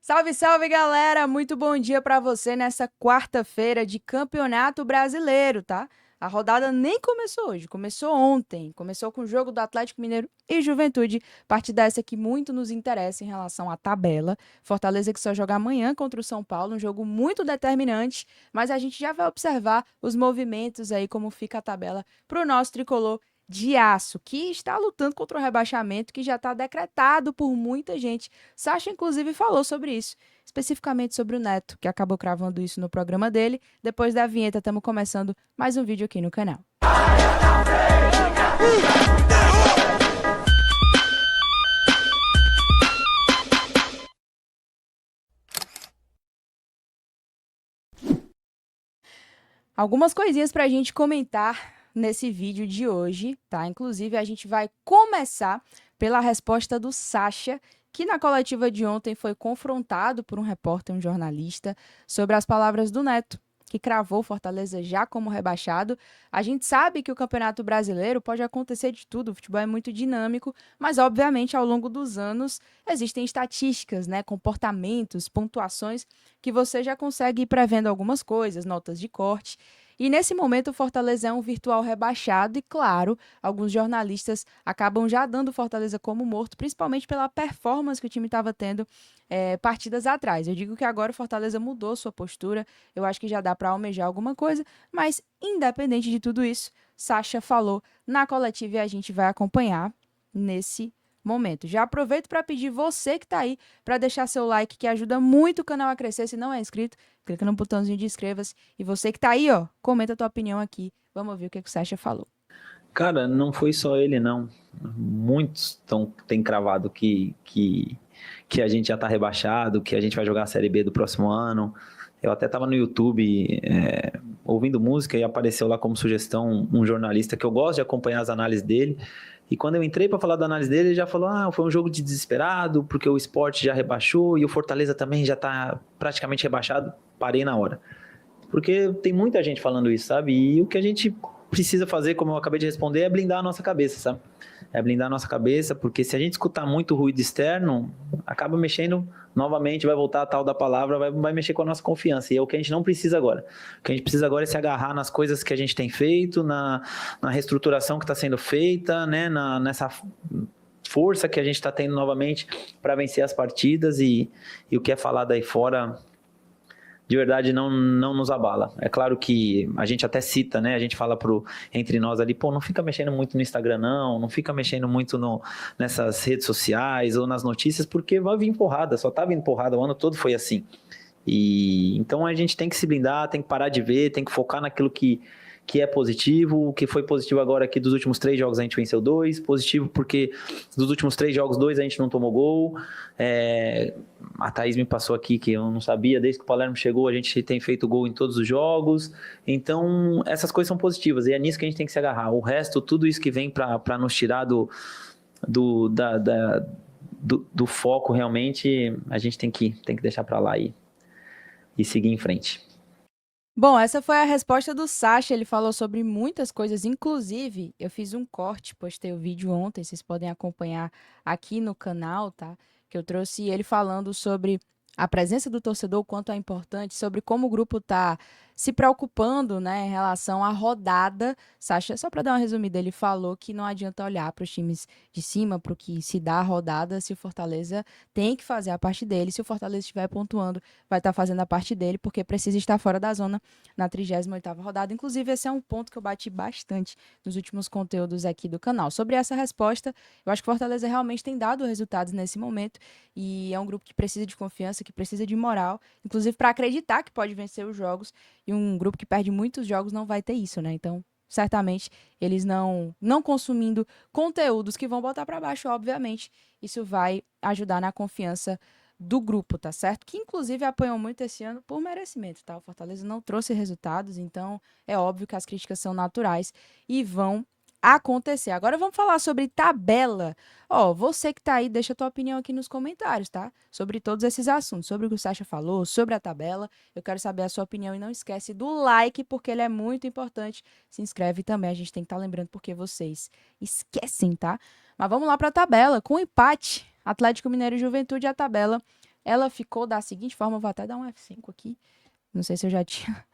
Salve, salve, galera! Muito bom dia para você nessa quarta-feira de Campeonato Brasileiro, tá? A rodada nem começou hoje, começou ontem. Começou com o jogo do Atlético Mineiro e Juventude, partida essa que muito nos interessa em relação à tabela. Fortaleza que só joga amanhã contra o São Paulo, um jogo muito determinante, mas a gente já vai observar os movimentos aí, como fica a tabela para o nosso tricolor de aço, que está lutando contra o rebaixamento, que já está decretado por muita gente. Sacha, inclusive, falou sobre isso, especificamente sobre o Neto, que acabou cravando isso no programa dele. Depois da vinheta, estamos começando mais um vídeo aqui no canal. Algumas coisinhas para a gente comentar nesse vídeo de hoje, tá? Inclusive, a gente vai começar pela resposta do Sacha, que na coletiva de ontem foi confrontado por um repórter, um jornalista, sobre as palavras do Neto, que cravou Fortaleza já como rebaixado. A gente sabe que o Campeonato Brasileiro pode acontecer de tudo, o futebol é muito dinâmico, mas obviamente ao longo dos anos existem estatísticas, né, comportamentos, pontuações que você já consegue ir prevendo algumas coisas, notas de corte. E nesse momento o Fortaleza é um virtual rebaixado e, claro, alguns jornalistas acabam já dando o Fortaleza como morto, principalmente pela performance que o time estava tendo partidas atrás. Eu digo que agora o Fortaleza mudou sua postura, eu acho que já dá para almejar alguma coisa, mas independente de tudo isso, Sacha falou na coletiva e a gente vai acompanhar nesse momento. Já aproveito para pedir você que está aí para deixar seu like, que ajuda muito o canal a crescer. Se não é inscrito, clica no botãozinho de inscreva-se. E você que tá aí, ó, comenta a tua opinião aqui. Vamos ver o que o Sacha falou. Cara, não foi só ele, não. Muitos têm cravado que a gente já tá rebaixado, que a gente vai jogar a Série B do próximo ano. Eu até tava no YouTube ouvindo música e apareceu lá como sugestão um jornalista que eu gosto de acompanhar as análises dele. E quando eu entrei para falar da análise dele, ele já falou: foi um jogo de desesperado, porque o Sport já rebaixou e o Fortaleza também já tá praticamente rebaixado. Parei na hora. Porque tem muita gente falando isso, sabe? E o que a gente precisa fazer, como eu acabei de responder, é blindar a nossa cabeça, sabe? É blindar a nossa cabeça, porque se a gente escutar muito ruído externo, acaba mexendo novamente, vai voltar a tal da palavra, vai mexer com a nossa confiança. E é o que a gente não precisa agora. O que a gente precisa agora é se agarrar nas coisas que a gente tem feito, na reestruturação que está sendo feita, né? Nessa força que a gente está tendo novamente para vencer as partidas e o que é falado aí fora de verdade não nos abala. É claro que a gente até cita, né? A gente fala entre nós ali, não fica mexendo muito no Instagram, não fica mexendo muito nessas redes sociais ou nas notícias, porque vai vir porrada, só tá vindo porrada, o ano todo foi assim. E então a gente tem que se blindar, tem que parar de ver, tem que focar naquilo que é positivo, o que foi positivo agora aqui dos últimos 3 jogos a gente venceu 2, positivo porque dos últimos 3 jogos, 2 a gente não tomou gol. A Thaís me passou aqui que eu não sabia, desde que o Palermo chegou a gente tem feito gol em todos os jogos, então essas coisas são positivas e é nisso que a gente tem que se agarrar. O resto, tudo isso que vem para nos tirar do foco realmente, a gente tem que deixar para lá e seguir em frente. Bom, essa foi a resposta do Sacha. Ele falou sobre muitas coisas, inclusive eu fiz um corte, postei o vídeo ontem, vocês podem acompanhar aqui no canal, tá? Que eu trouxe ele falando sobre a presença do torcedor, o quanto é importante, sobre como o grupo tá se preocupando, né, em relação à rodada. Sacha, só para dar uma resumida, ele falou que não adianta olhar para os times de cima, para o que se dá a rodada, se o Fortaleza tem que fazer a parte dele, se o Fortaleza estiver pontuando, vai estar fazendo a parte dele, porque precisa estar fora da zona na 38ª rodada. Inclusive, esse é um ponto que eu bati bastante nos últimos conteúdos aqui do canal. Sobre essa resposta, eu acho que o Fortaleza realmente tem dado resultados nesse momento e é um grupo que precisa de confiança, que precisa de moral, inclusive para acreditar que pode vencer os jogos, e um grupo que perde muitos jogos não vai ter isso, né? Então, certamente, eles não consumindo conteúdos que vão botar para baixo, obviamente, isso vai ajudar na confiança do grupo, tá certo? Que inclusive apoiam muito esse ano por merecimento, tá? O Fortaleza não trouxe resultados, então é óbvio que as críticas são naturais e vão acontecer. Agora vamos falar sobre tabela. Ó, você que tá aí, deixa a tua opinião aqui nos comentários, tá? Sobre todos esses assuntos, sobre o que o Sacha falou, sobre a tabela. Eu quero saber a sua opinião e não esquece do like, porque ele é muito importante. Se inscreve também, a gente tem que estar lembrando porque vocês esquecem, tá? Mas vamos lá para a tabela. Com empate, Atlético Mineiro e Juventude, a tabela ela ficou da seguinte forma, vou até dar um F5 aqui, não sei se eu já tinha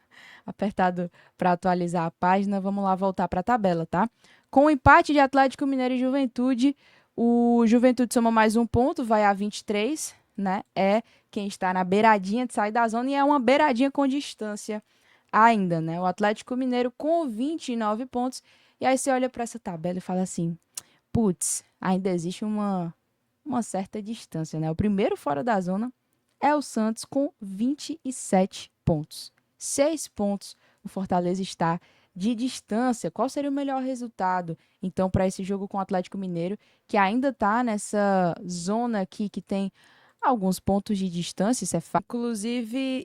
apertado para atualizar a página, vamos lá voltar para a tabela, tá? Com o empate de Atlético Mineiro e Juventude, o Juventude soma mais um ponto, vai a 23, né? É quem está na beiradinha de sair da zona e é uma beiradinha com distância ainda, né? O Atlético Mineiro com 29 pontos. E aí você olha para essa tabela e fala assim, putz, ainda existe uma certa distância, né? O primeiro fora da zona é o Santos com 27 pontos. 6 pontos o Fortaleza está de distância. Qual seria o melhor resultado, então, para esse jogo com o Atlético Mineiro, que ainda está nessa zona aqui que tem alguns pontos de distância, isso é fato.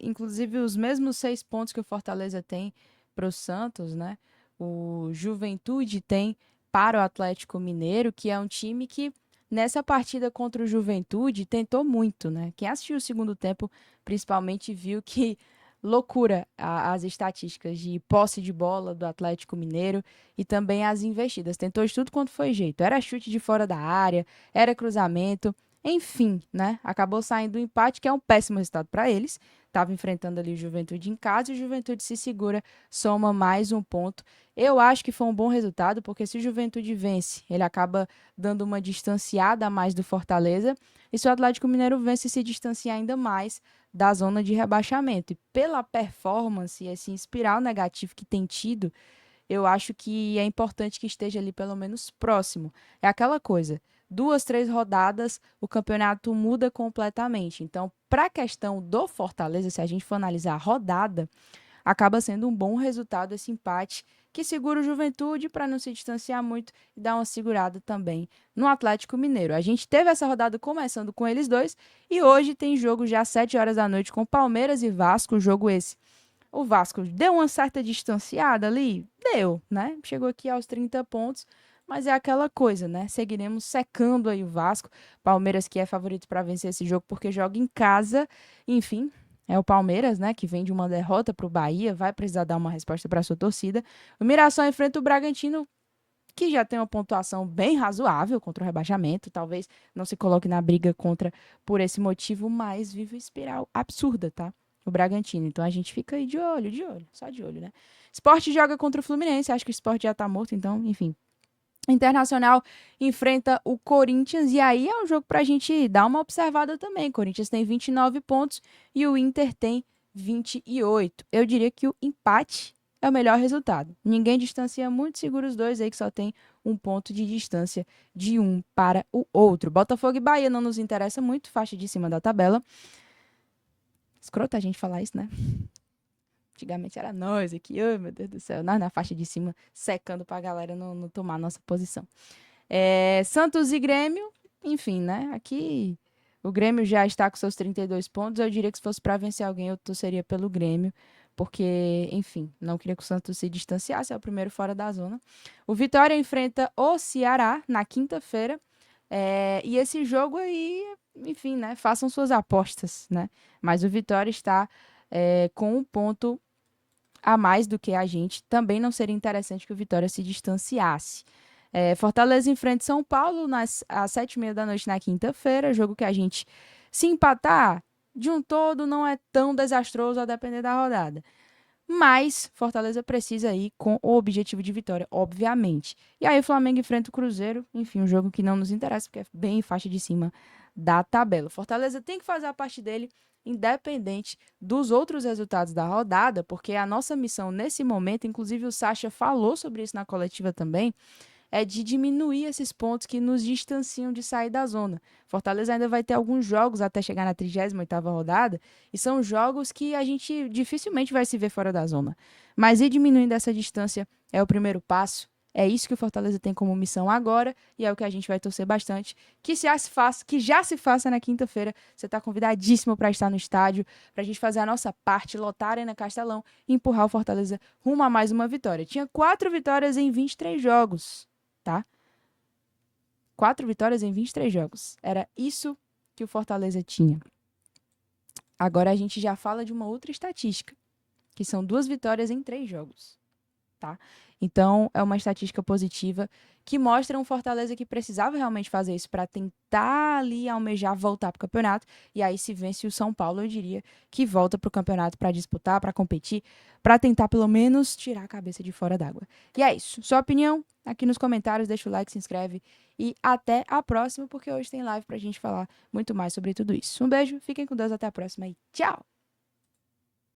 Inclusive, os mesmos 6 pontos que o Fortaleza tem para o Santos, né? O Juventude tem para o Atlético Mineiro, que é um time que nessa partida contra o Juventude tentou muito, né? Quem assistiu o segundo tempo, principalmente, viu que loucura as estatísticas de posse de bola do Atlético Mineiro e também as investidas. Tentou de tudo quanto foi jeito. Era chute de fora da área, era cruzamento, enfim, né? Acabou saindo o empate, que é um péssimo resultado para eles. Estava enfrentando ali o Juventude em casa e o Juventude se segura, soma mais um ponto. Eu acho que foi um bom resultado, porque se o Juventude vence, ele acaba dando uma distanciada a mais do Fortaleza. E se o Atlético Mineiro vence, se distancia ainda mais da zona de rebaixamento. E pela performance e esse espiral negativo que tem tido, eu acho que é importante que esteja ali pelo menos próximo. É aquela coisa, 2, 3 rodadas, o campeonato muda completamente. Então, para a questão do Fortaleza, se a gente for analisar a rodada, acaba sendo um bom resultado esse empate, que segura o Juventude para não se distanciar muito e dar uma segurada também no Atlético Mineiro. A gente teve essa rodada começando com eles dois e hoje tem jogo já às 7 horas da noite com Palmeiras e Vasco, jogo esse. O Vasco deu uma certa distanciada ali? Deu, né? Chegou aqui aos 30 pontos, mas é aquela coisa, né? Seguiremos secando aí o Vasco. Palmeiras que é favorito para vencer esse jogo porque joga em casa, enfim, é o Palmeiras, né, que vem de uma derrota para o Bahia, vai precisar dar uma resposta para a sua torcida. O Mirassol enfrenta o Bragantino, que já tem uma pontuação bem razoável contra o rebaixamento, talvez não se coloque na briga contra por esse motivo, mas vive uma espiral absurda, tá? O Bragantino. Então a gente fica aí de olho, só de olho, né? Sport joga contra o Fluminense, acho que o Sport já tá morto, então, enfim. Internacional enfrenta o Corinthians e aí é um jogo pra gente dar uma observada também. O Corinthians tem 29 pontos e o Inter tem 28. Eu diria que o empate é o melhor resultado. Ninguém distancia muito, segura os dois aí que só tem um ponto de distância de um para o outro. Botafogo e Bahia não nos interessa muito, faixa de cima da tabela. Escrota a gente falar isso, né? Antigamente era nós aqui, oh, meu Deus do céu, nós na faixa de cima secando pra galera não tomar nossa posição. Santos e Grêmio, enfim, né? Aqui o Grêmio já está com seus 32 pontos. Eu diria que se fosse para vencer alguém, eu torceria pelo Grêmio, porque, enfim, não queria que o Santos se distanciasse, é o primeiro fora da zona. O Vitória enfrenta o Ceará na quinta-feira. E esse jogo aí, enfim, né? Façam suas apostas, né? Mas o Vitória está com um ponto a mais do que a gente. Também não seria interessante que o Vitória se distanciasse. Fortaleza enfrenta São Paulo às 7h30 da noite na quinta-feira. Jogo que a gente, se empatar, de um todo não é tão desastroso a depender da rodada. Mas Fortaleza precisa ir com o objetivo de vitória, obviamente. E aí o Flamengo enfrenta o Cruzeiro. Enfim, um jogo que não nos interessa, porque é bem faixa de cima da tabela. Fortaleza tem que fazer a parte dele, independente dos outros resultados da rodada, porque a nossa missão nesse momento, inclusive o Sacha falou sobre isso na coletiva também, é de diminuir esses pontos que nos distanciam de sair da zona. Fortaleza ainda vai ter alguns jogos até chegar na 38ª rodada, e são jogos que a gente dificilmente vai se ver fora da zona. Mas ir diminuindo essa distância é o primeiro passo. É isso que o Fortaleza tem como missão agora, e é o que a gente vai torcer bastante. Que já se faça na quinta-feira. Você está convidadíssimo para estar no estádio, para a gente fazer a nossa parte, lotar a Arena Castelão e empurrar o Fortaleza rumo a mais uma vitória. Tinha 4 vitórias em 23 jogos. Tá? 4 vitórias em 23 jogos. Era isso que o Fortaleza tinha. Agora a gente já fala de uma outra estatística, que são 2 vitórias em 3 jogos. tá? Então, é uma estatística positiva que mostra um Fortaleza que precisava realmente fazer isso para tentar ali almejar voltar para o campeonato. E aí, se vence o São Paulo, eu diria que volta para o campeonato para disputar, para competir, para tentar pelo menos tirar a cabeça de fora d'água. E é isso. Sua opinião aqui nos comentários, deixa o like, se inscreve e até a próxima, porque hoje tem live pra gente falar muito mais sobre tudo isso. Um beijo, fiquem com Deus, até a próxima e tchau!